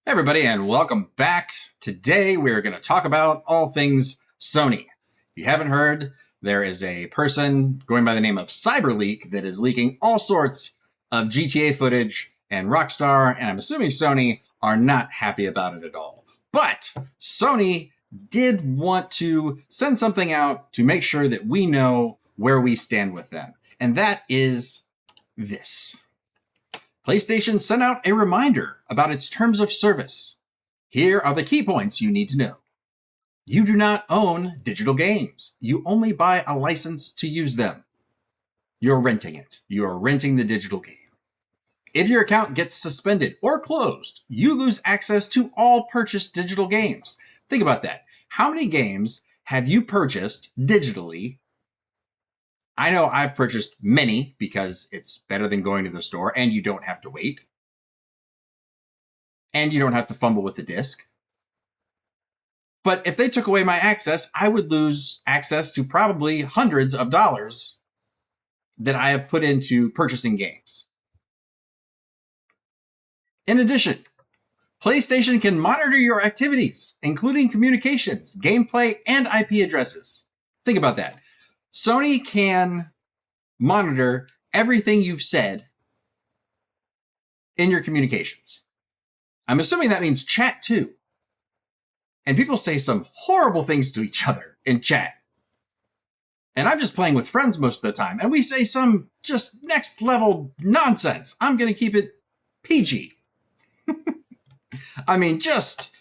Hey everybody, and welcome back. Today we're going to talk about all things Sony. If you haven't heard, there is a person going by the name of CyberLeak that is leaking all sorts of GTA footage, and Rockstar, and I'm assuming Sony, are not happy about it at all. But Sony did want to send something out to make sure that we know where we stand with them, and that is this. PlayStation sent out a reminder about its terms of service. Here are the key points you need to know. You do not own digital games. You only buy a license to use them. You're renting it. You're renting the digital game. If your account gets suspended or closed, you lose access to all purchased digital games. Think about that. How many games have you purchased digitally? I know I've purchased many because it's better than going to the store and you don't have to wait. And you don't have to fumble with the disc. But if they took away my access, I would lose access to probably hundreds of dollars that I have put into purchasing games. In addition, PlayStation can monitor your activities, including communications, gameplay, and IP addresses. Think about that. Sony can monitor everything you've said in your communications. I'm assuming that means chat too. And people say some horrible things to each other in chat. And I'm just playing with friends most of the time, and we say some just next level nonsense. I'm going to keep it PG. I mean, just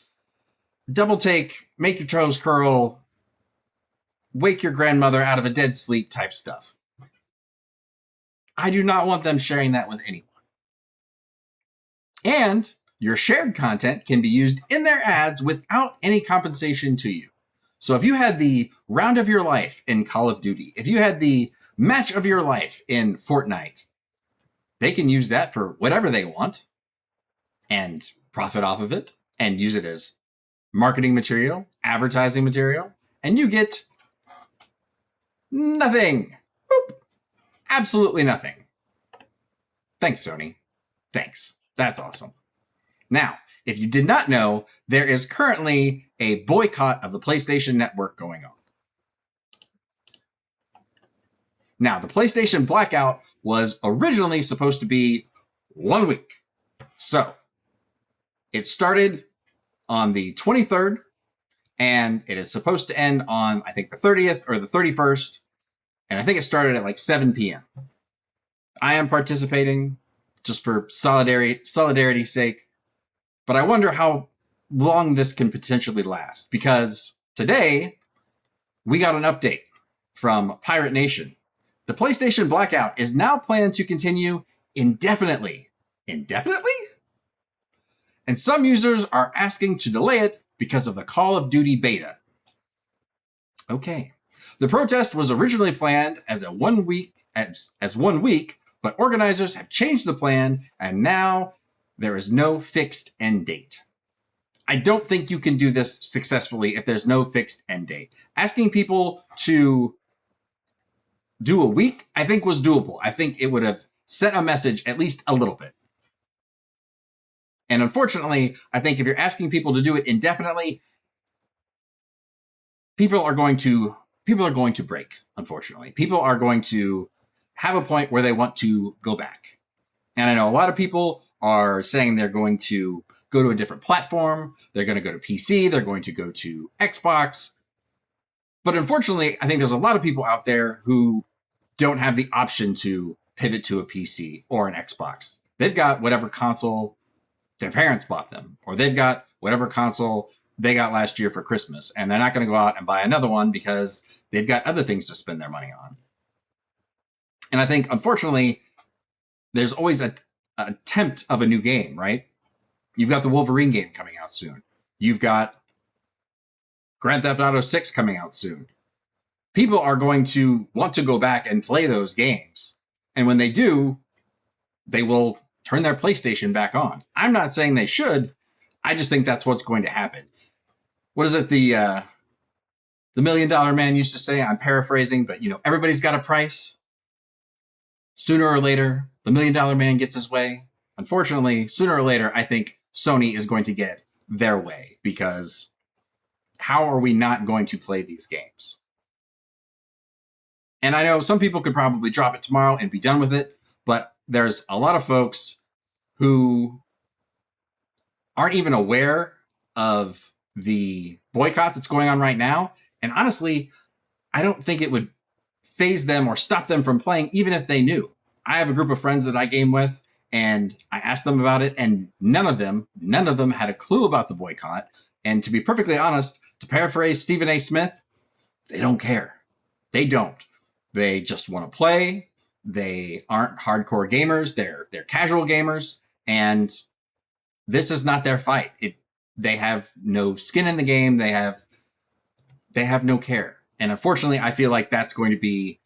double take, make your toes curl, wake your grandmother out of a dead sleep type stuff. I do not want them sharing that with anyone. And your shared content can be used in their ads without any compensation to you. So if you had the round of your life in Call of Duty, if you had the match of your life in Fortnite, they can use that for whatever they want and profit off of it and use it as marketing material, advertising material, and you get nothing. Boop. Absolutely nothing. Thanks, Sony. Thanks. That's awesome. Now, if you did not know, there is currently a boycott of the PlayStation Network going on. Now, the PlayStation Blackout was originally supposed to be 1 week. So, it started on the 23rd, and it is supposed to end on, I think, the 30th or the 31st. And I think it started at like 7 p.m. I am participating just for solidarity's sake. But I wonder how long this can potentially last. Because today, we got an update from Pirate Nation. The PlayStation Blackout is now planned to continue indefinitely. Indefinitely? And some users are asking to delay it because of the Call of Duty beta. Okay. The protest was originally planned as 1 week, but organizers have changed the plan, and now there is no fixed end date. I don't think you can do this successfully if there's no fixed end date. Asking people to do a week, I think, was doable. I think it would have sent a message at least a little bit. And unfortunately, I think if you're asking people to do it indefinitely, people are going to break, unfortunately. People are going to have a point where they want to go back. And I know a lot of people are saying they're going to go to a different platform. They're going to go to PC. They're going to go to Xbox. But unfortunately, I think there's a lot of people out there who don't have the option to pivot to a PC or an Xbox. They've got whatever console their parents bought them, or they've got whatever console they got last year for Christmas, and they're not going to go out and buy another one because they've got other things to spend their money on. And I think, unfortunately, there's always an attempt of a new game, right? You've got the Wolverine game coming out soon. You've got Grand Theft Auto 6 coming out soon. People are going to want to go back and play those games. And when they do, they will turn their PlayStation back on. I'm not saying they should. I just think that's what's going to happen. What is it the $1 Million Man used to say? I'm paraphrasing, but everybody's got a price. Sooner or later, the $1 Million Man gets his way. Unfortunately, sooner or later, I think Sony is going to get their way, because how are we not going to play these games? And I know some people could probably drop it tomorrow and be done with it, but there's a lot of folks who aren't even aware of the boycott that's going on right now. And honestly, I don't think it would phase them or stop them from playing, even if they knew. I have a group of friends that I game with, and I asked them about it, and none of them had a clue about the boycott. And to be perfectly honest, to paraphrase Stephen A. Smith, they don't care. They don't. They just want to play. They aren't hardcore gamers. They're casual gamers, and this is not their fight. They have no skin in the game. They have no care. And unfortunately, I feel like that's going to be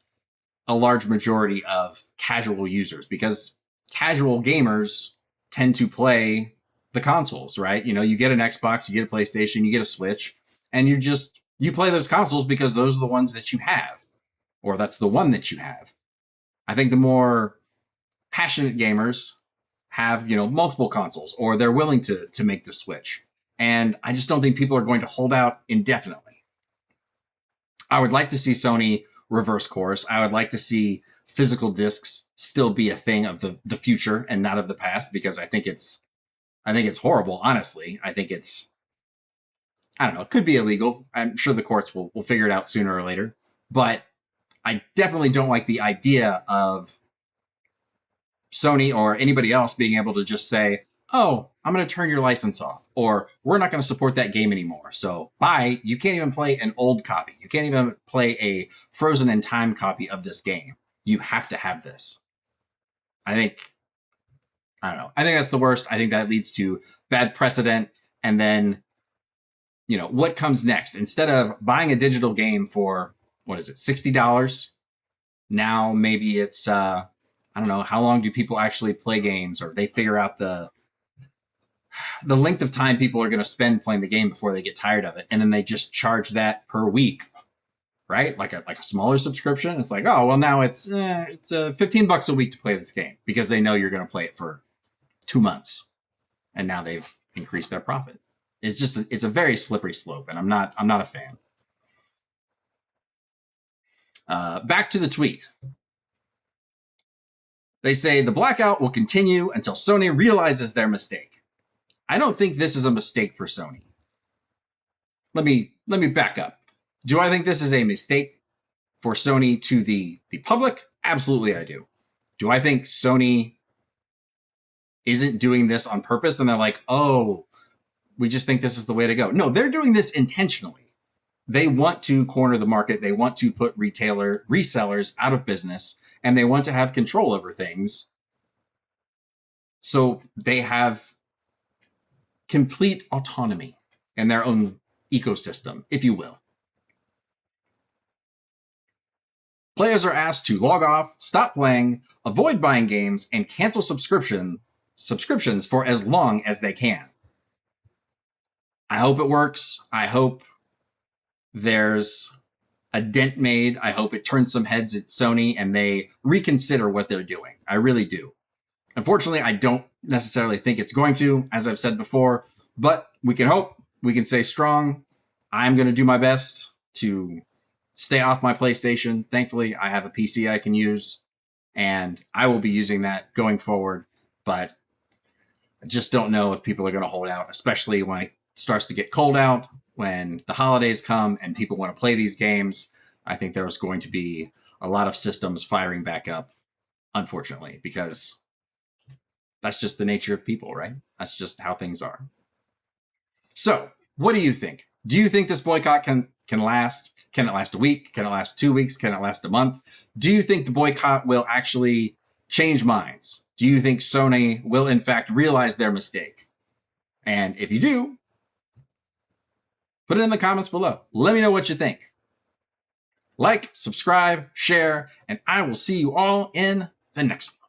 a large majority of casual users, because casual gamers tend to play the consoles, right? You get an Xbox, you get a PlayStation, you get a Switch, and you play those consoles because those are the ones that you have, or that's the one that you have. I think the more passionate gamers have, multiple consoles, or they're willing to make the switch. And I just don't think people are going to hold out indefinitely. I would like to see Sony reverse course. I would like to see physical discs still be a thing of the future and not of the past, because I think it's horrible, honestly. I think I don't know, it could be illegal. I'm sure the courts will figure it out sooner or later. But I definitely don't like the idea of Sony or anybody else being able to just say, oh, I'm going to turn your license off, or we're not going to support that game anymore. So bye, you can't even play an old copy. You can't even play a frozen in time copy of this game. You have to have this. I don't know. I think that's the worst. I think that leads to bad precedent. And then, what comes next? Instead of buying a digital game for, what is it, $60? Now maybe it's, I don't know, how long do people actually play games, or they figure out the length of time people are going to spend playing the game before they get tired of it, and then they just charge that per week, right? Like a smaller subscription. It's like, oh, well, now it's $15 a week to play this game, because they know you're going to play it for 2 months, and now they've increased their profit. It's a very slippery slope, and I'm not a fan. Back to the tweet. They say the blackout will continue until Sony realizes their mistake. I don't think this is a mistake for Sony. Let me back up. Do I think this is a mistake for Sony to the public? Absolutely, I do. Do I think Sony isn't doing this on purpose and they're like, oh, we just think this is the way to go? No, they're doing this intentionally. They want to corner the market. They want to put resellers out of business, and they want to have control over things. So they have complete autonomy in their own ecosystem, if you will. Players are asked to log off, stop playing, avoid buying games, and cancel subscriptions for as long as they can. I hope it works. I hope there's a dent made. I hope it turns some heads at Sony and they reconsider what they're doing. I really do. Unfortunately, I don't necessarily think it's going to, as I've said before, but we can hope. We can stay strong. I'm going to do my best to stay off my PlayStation. Thankfully, I have a PC I can use, and I will be using that going forward. But I just don't know if people are going to hold out, especially when it starts to get cold out, when the holidays come and people want to play these games. I think there's going to be a lot of systems firing back up, unfortunately, because that's just the nature of people, right? That's just how things are. So, what do you think? Do you think this boycott can last? Can it last a week? Can it last 2 weeks? Can it last a month? Do you think the boycott will actually change minds? Do you think Sony will, in fact, realize their mistake? And if you do, put it in the comments below. Let me know what you think. Like, subscribe, share, and I will see you all in the next one.